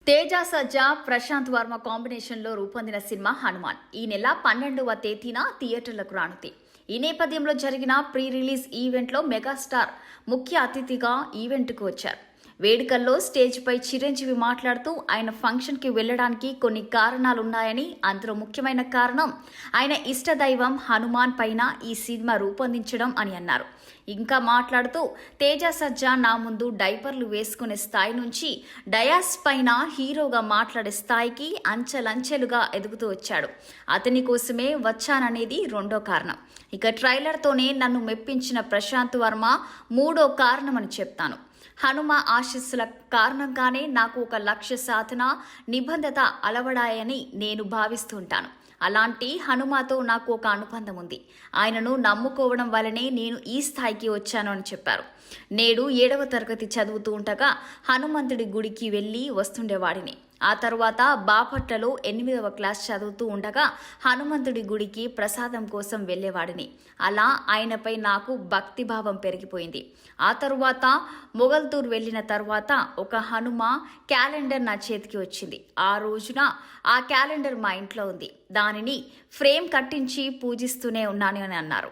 తేజ సజ్జా ప్రశాంత్ వర్మ కాంబినేషన్లో రూపొందిన సినిమా హనుమాన్ ఈ నెల 12వ తేదీన థియేటర్లకు రానుంది. ఈ నేపథ్యంలో జరిగిన ప్రీ రిలీజ్ ఈవెంట్లో మెగాస్టార్ ముఖ్య అతిథిగా ఈవెంట్కు వచ్చారు. వేడుకల్లో స్టేజ్పై చిరంజీవి మాట్లాడుతూ ఆయన ఫంక్షన్కి వెళ్లడానికి కొన్ని కారణాలున్నాయని, అందులో ముఖ్యమైన కారణం ఆయన ఇష్టదైవం హనుమాన్ పైన ఈ సినిమా రూపొందించడం అని అన్నారు. ఇంకా మాట్లాడుతూ తేజ సజ్జా నా ముందు డైపర్లు వేసుకునే స్థాయి నుంచి డయాస్ పైన హీరోగా మాట్లాడే స్థాయికి అంచెలంచెలుగా ఎదుగుతూ వచ్చాడు. అతని కోసమే వచ్చాననేది రెండో కారణం. ఇక ట్రైలర్తోనే నన్ను మెప్పించిన ప్రశాంత్ వర్మ మూడో కారణమని చెప్తాను. హనుమ ఆశీస్సుల కారణంగానే నాకు ఒక లక్ష్య సాధన నిబంధత అలవడాయని నేను భావిస్తుంటాను. అలాంటి హనుమతో నాకు ఒక అనుబంధం ఉంది. ఆయనను నమ్ముకోవడం వల్లనే నేను ఈ స్థాయికి వచ్చాను అని చెప్పారు. నేడు 7వ తరగతి చదువుతూ ఉండగా హనుమంతుడి గుడికి వెళ్ళి వస్తుండేవాడిని. ఆ తర్వాత బాపట్లలో 8వ క్లాస్ చదువుతూ ఉండగా హనుమంతుడి గుడికి ప్రసాదం కోసం వెళ్ళేవాడిని. అలా ఆయనపై నాకు భక్తిభావం పెరిగిపోయింది. ఆ తరువాత మొగల్తూర్ వెళ్ళిన తర్వాత ఒక హనుమ క్యాలెండర్ నా చేతికి వచ్చింది. ఆ రోజున ఆ క్యాలెండర్ మా ఇంట్లో ఉంది. దానిని ఫ్రేమ్ కట్టించి పూజిస్తూనే ఉన్నాను అని అన్నారు.